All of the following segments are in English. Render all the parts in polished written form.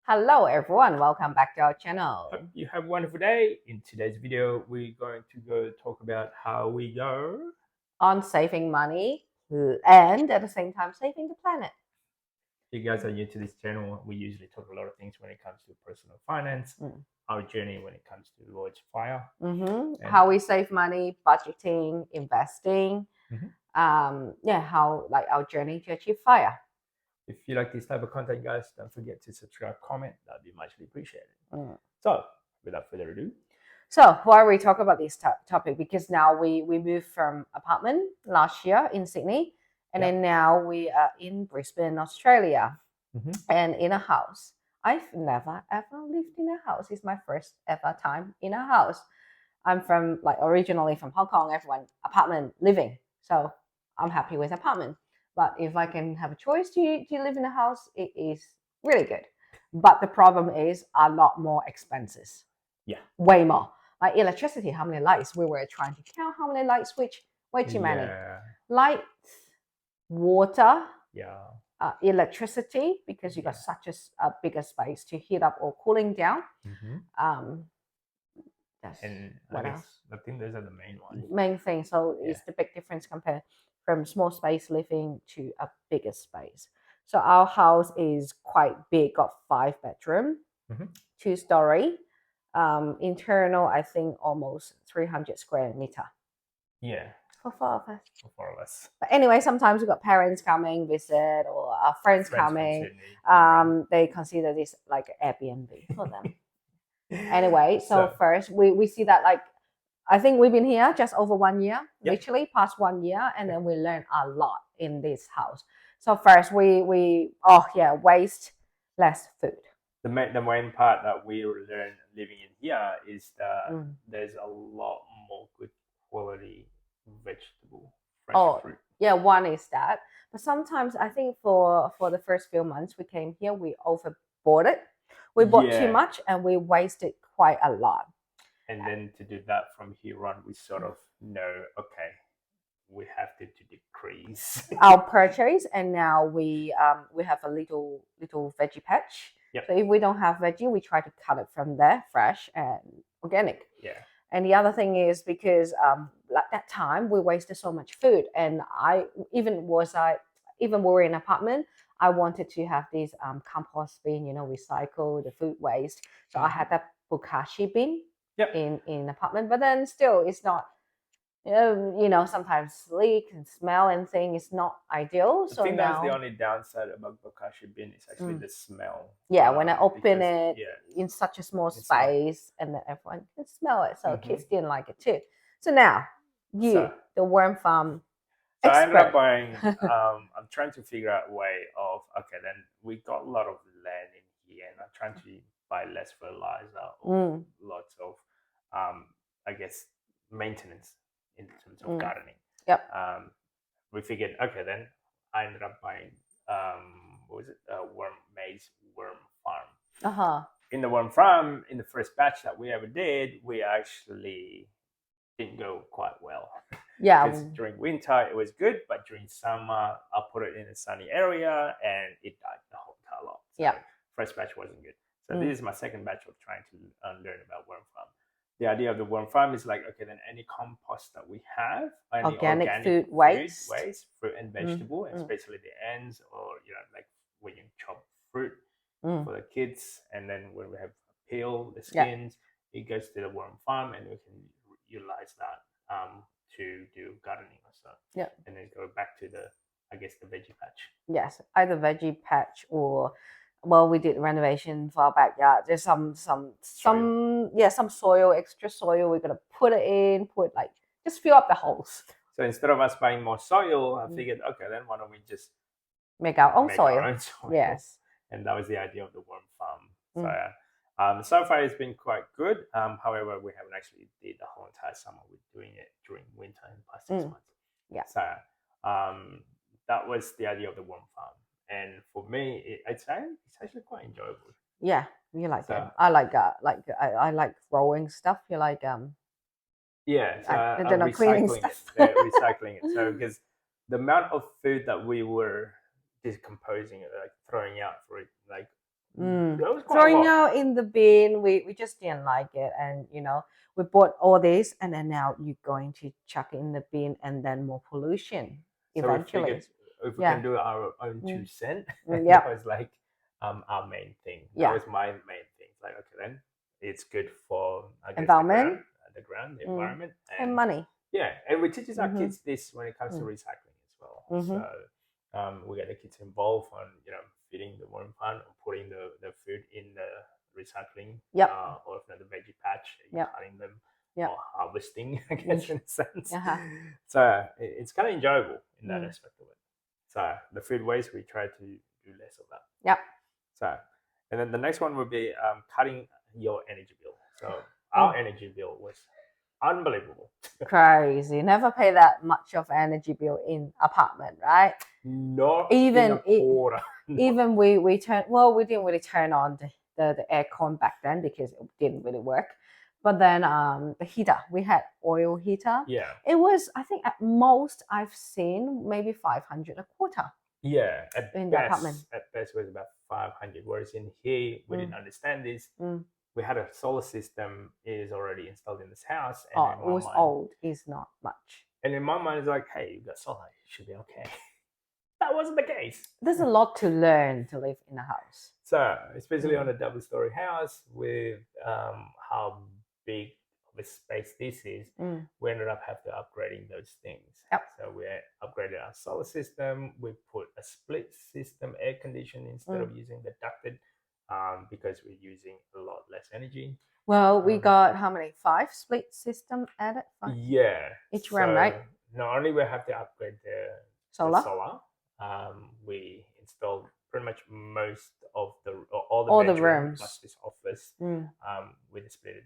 Hello everyone, welcome back to our channel. Hope you have a wonderful day. In today's video, we're going to go talk about how we go On saving money and at the same time saving the planet. If you guys are new to this channel, we usually talk a lot of things when it comes to personal finance, our journey when it comes to Lloyd's Fire. How we save money, budgeting, investing. How like our journey to achieve fire. If you like this type of content, guys, don't forget to subscribe, comment. That'd be muchly appreciated. So, without further ado. So why we talk about this topic? Because now we moved from apartment last year in Sydney, and then now we are in Brisbane, Australia, and in a house. I've never ever lived in a house. It's my first ever time in a house. I'm from originally from Hong Kong. Everyone apartment living, so I'm happy with apartment. But if I can have a choice to live in a house, it is really good. But the problem is a lot more expenses. Yeah, way more. Like electricity, how many lights? We were trying to count how many light switch. Way too many. Lights, water, electricity, because you got such a bigger space to heat up or cooling down. And I think those are the main ones. Main thing. So it's the big difference compared from small space living to a bigger space. So our house is quite big, got 5 bedroom, 2-story. Internal, I think almost 300 square meter. Yeah. For 4 of us. For 4 of us. But anyway, sometimes we've got parents coming visit or our friends coming. They consider this like Airbnb for them. Anyway, so first we see that I think we've been here just over 1 year, literally past 1 year, and then we learned a lot in this house. So first we waste less food. The main part that we learned living in here is that there's a lot more good quality vegetable, fresh fruit. Yeah, one is that. But sometimes I think for the first few months we came here, we overbought it. We bought too much and we wasted quite a lot. And then to do that from here on, we sort of know, okay, we have to decrease our purchase, and now we have a little veggie patch. So if we don't have veggie, we try to cut it from there, fresh and organic. Yeah. And the other thing is because at that time we wasted so much food, and even we were in an apartment, I wanted to have this compost bin, recycle the food waste. So I had that bokashi bin in apartment, but then still it's not. Sometimes leak and smell and thing is not ideal. So I think that's the only downside about bokashi bin is actually the smell. Yeah, when I open it in such a small space, and then everyone can smell it. So kids didn't like it too. So now the worm farm. So I ended up buying. I'm trying to figure out a way of then we got a lot of land in here, and I'm trying to buy less fertilizer or lots of I guess maintenance in terms of gardening. We figured, then I ended up buying worm farm. In the worm farm, in the first batch that we ever did, we actually didn't go quite well. Because during winter it was good, but during summer I put it in a sunny area and it died the whole entire lot. So first batch wasn't good. So this is my second batch of trying to learn about worm farm. The idea of the worm farm is then any compost that we have, any organic food waste, fruit and vegetable, especially the ends, or when you chop fruit for the kids, and then when we have peel the skins, it goes to the worm farm, and we can utilize that to do gardening or so. And then go back to the veggie patch. Yes, either veggie patch or. Well, we did renovation for our backyard. There's some soil, extra soil. We're gonna put it in, just fill up the holes. So instead of us buying more soil, I figured, then why don't we just make our own soil? Yes. And that was the idea of the worm farm. So far it's been quite good. However, we haven't actually did the whole entire summer. We're doing it during winter in the past 6 months. Yeah. So that was the idea of the worm farm. And for me, I'd say it's actually quite enjoyable. Yeah, you like that. I like that. I like growing stuff. You like cleaning stuff. Recycling it. So because the amount of food that we were decomposing, throwing out for it, Throwing out in the bin, we just didn't like it, and we bought all this, and then now you're going to chuck it in the bin, and then more pollution eventually. So if we can do our own 2 cents, that was like our main thing. Yeah. That was my main thing. Like, okay, then it's good for, I guess, environment, the environment, and money. Yeah, and we teach our kids this when it comes to recycling as well. So we get the kids involved on feeding the worm fund, or putting the food in the recycling, or if not the veggie patch, cutting them, or harvesting, I guess, in a sense. So it's kind of enjoyable in that aspect of it. So the food waste, we try to do less of that. Yep. So, and then the next one would be cutting your energy bill. So our energy bill was unbelievable. Crazy. Never pay that much of energy bill in apartment, right? Not even in a quarter. Even we didn't really turn on the aircon back then because it didn't really work. But then the heater, we had oil heater. Yeah. It was, I think, at most I've seen maybe 500 a quarter. Yeah, in the apartment. At best it was about 500. Whereas in here, we didn't understand this. We had a solar system is already installed in this house. And it was old. It's not much. And in my mind, it's like, hey, you got solar, it should be okay. That wasn't the case. There's a lot to learn to live in a house. So, especially on a double-story house with how big of a space this is, we ended up having to upgrading those things. Yep. So we upgraded our solar system. We put a split system air conditioning instead of using the ducted, because we're using a lot less energy. Well, we got how many? 5 split system added? 5? Yeah. Each room, right? Not only we have to upgrade the solar, we installed pretty much most of all the rooms plus this office with the split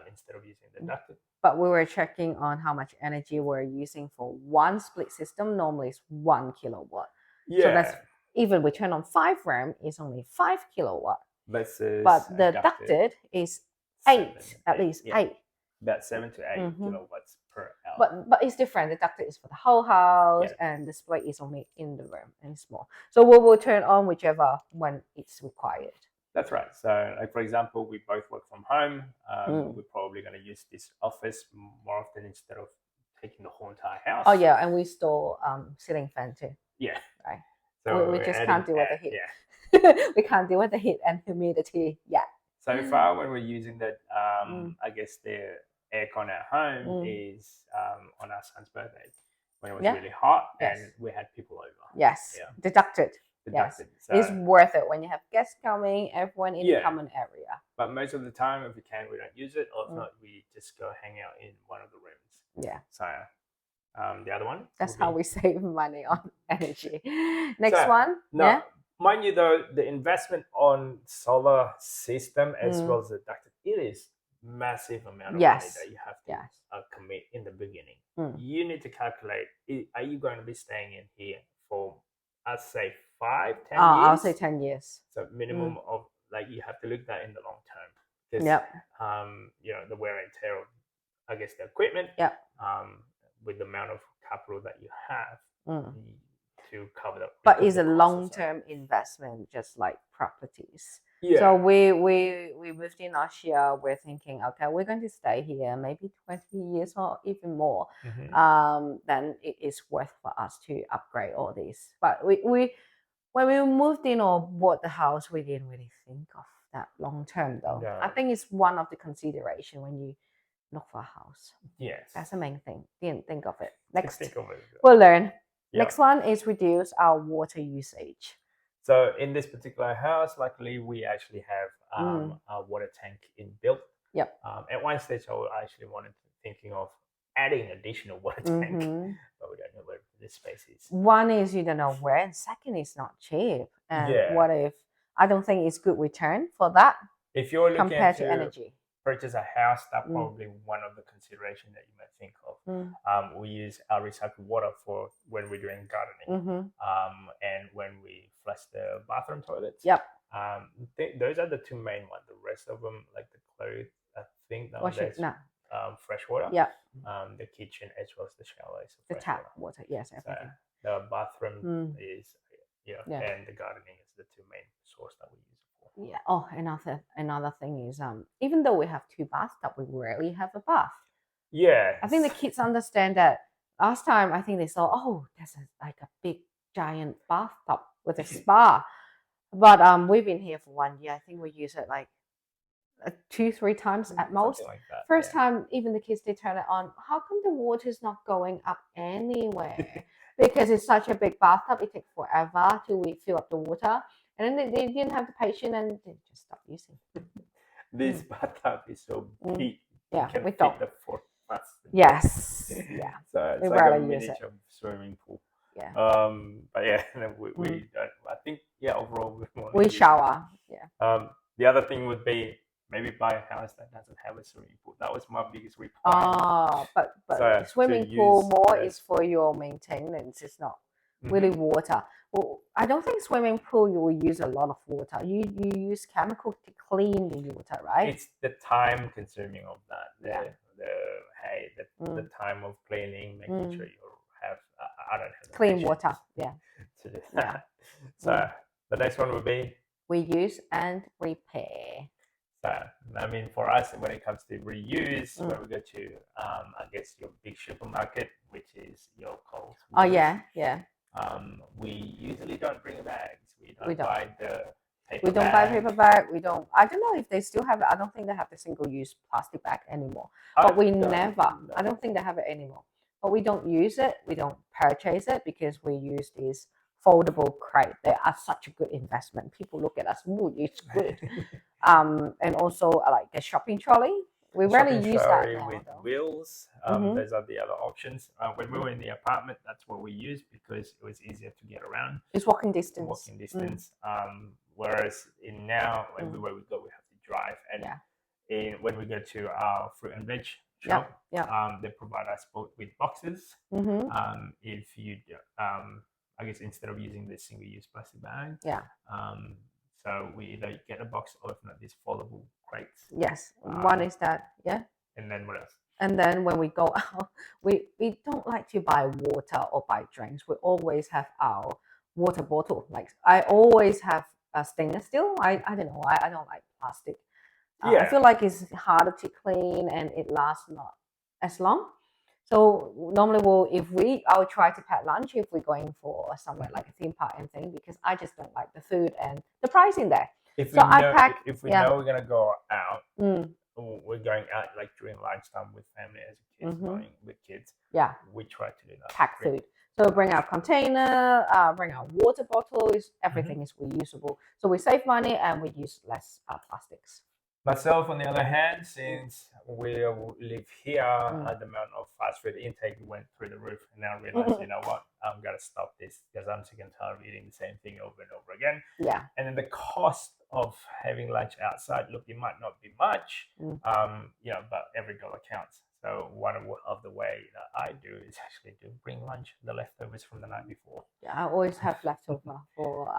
instead of using the ducted. But we were checking on how much energy we're using for one split system. Normally it's 1 kilowatt. Yeah. So that's, even we turn on 5 room, it's only 5 kilowatt. But the ducted is 8, at least 8. About 7 to 8 kilowatts per hour. But it's different. The ducted is for the whole house, and the split is only in the room and small. So we will turn on whichever when it's required. That's right. So, like for example, we both work from home. We're probably going to use this office more often instead of taking the whole entire house. Oh yeah, and we store ceiling fan too. Yeah. Right. So we just can't deal with the heat. Yeah. We can't deal with the heat and humidity yet. So far, when we're using that, I guess the aircon at home is on our son's birthday when it was really hot and we had people over. Yes. Yeah. Deducted. Yes. So it's worth it when you have guests coming, everyone in the common area. But most of the time, if we can, we don't use it, or if not, we just go hang out in one of the rooms. Yeah. So the other one. That's how we save money on energy. Next one. No, mind you though, the investment on solar system as well as the ducted, it is massive amount of money that you have to commit in the beginning. You need to calculate, are you going to be staying in here for, I'd say 5, 10 years? I'll say 10 years. So minimum of, like, you have to look at that in the long term. Because, the wear and tear of, I guess, the equipment, with the amount of capital that you have to cover that. But it's a long-term investment, just like properties. Yeah. So we moved in last year. We're thinking, okay, we're going to stay here maybe 20 years or even more. Then it is worth for us to upgrade all these. But we when we moved in or bought the house, we didn't really think of that long term though. No. I think it's one of the consideration when you look for a house. Yes. That's the main thing. Didn't think of it. Next, we'll learn. Yep. Next one is reduce our water usage. So in this particular house, luckily we actually have a water tank inbuilt. Yep. At one stage, I actually thinking of adding additional water tank, but we don't know where this space is. One is you don't know where, and second is not cheap. And what if I don't think it's good return for that? If you're looking compared to energy. Purchase a house, that's probably one of the considerations that you might think of. We use our recycled water for when we're doing gardening, and when we flush the bathroom toilets. Yep. Those are the two main ones. The rest of them, like the clothes, I think nowadays, fresh water. Yeah. The kitchen as well as the shower is the tap water. Yes, everything. So the bathroom is and the gardening is the two main source that we use it for. yeah. Oh, another thing is even though we have 2 bathtubs, we rarely have a bath. Yeah. I think the kids understand that. Last time, I think they saw, oh, there's like a big giant bathtub with a spa. But we've been here for 1 year. I think we use it like 2-3 times at most. Like that, First time, even the kids, they turn it on. How come the water is not going up anywhere? Because it's such a big bathtub, it takes forever till we fill up the water. And then they didn't have the patience and they just stopped using. This bathtub is so big. Yeah, we fit the 4 of us. Yes. Yeah. So it's we like a rarely use miniature swimming pool. Yeah. But yeah, we don't. I think overall we shower. Yeah. The other thing would be maybe buy a house that doesn't have a swimming pool. That was my biggest requirement. But so swimming pool more is for your maintenance. It's not really water. Well, I don't think swimming pool you will use a lot of water. You use chemical to clean the water, right? It's the time consuming of that. The time of cleaning, making sure you have I don't have clean water. Yeah. To do that. So the next one would be reuse and repair. So I mean, for us, when it comes to reuse, when we go to I guess your big supermarket, which is your Coles. Oh yeah. We usually don't bring bags. We don't buy the paper we don't buy paper bag. We don't. I don't know if they still have it. I don't think they have the single-use plastic bag anymore. But we never. I don't think they have it anymore. But we don't use it. We don't purchase it because we use these foldable crate. They are such a good investment. People look at us, ooh, it's good. And also like a shopping trolley. We rarely use that now, with wheels. Those are the other options. When we were in the apartment, that's what we used because it was easier to get around. It's walking distance. Whereas now, everywhere we go, we have to drive. And when we go to our fruit and veg shop, they provide us with boxes. If you, I guess instead of using the single-use plastic bag, so we either get a box or if not, these foldable crates. Yes, one is that, And then what else? And then when we go out, we don't like to buy water or buy drinks. We always have our water bottle. Like I always have a stainless steel. I don't know. I don't like plastic. I feel like it's harder to clean and it lasts not as long. So normally I'll try to pack lunch if we're going for somewhere like a theme park and thing because I just don't like the food and the price in there. If we know we're gonna go out, we're going out like during lunchtime with family as kids, going with kids. Yeah, we try to do that. Pack food. So bring our container, bring our water bottles. Everything is reusable. So we save money and we use less plastics. Myself, on the other hand, since we live here, the amount of fast food intake went through the roof, and now I realize, you know what, I'm gonna stop this because I'm sick and tired of eating the same thing over and over again. Yeah. And then the cost of having lunch outside, look, it might not be much, but every dollar counts. So one of the way that I do is actually to bring lunch, the leftovers from the night before. Yeah, I always have leftover for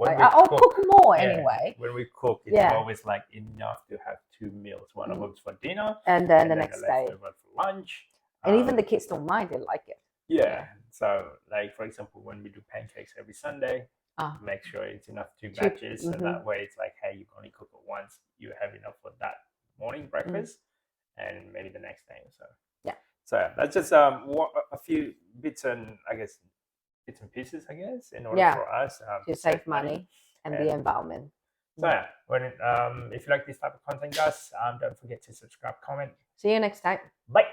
I'll cook more anyway. When we cook, it's always like enough to have 2 meals. One of them's for dinner, and then the next day for lunch. And even the kids don't mind; they like it. Yeah. So, like for example, when we do pancakes every Sunday, make sure it's enough 2 batches, and that way it's like, hey, you can only cook it once. You have enough for that morning breakfast, and maybe the next day. So that's just a few bits and pieces, I guess, in order for us to save money and the environment. So if you like this type of content, guys, don't forget to subscribe, comment. See you next time. Bye.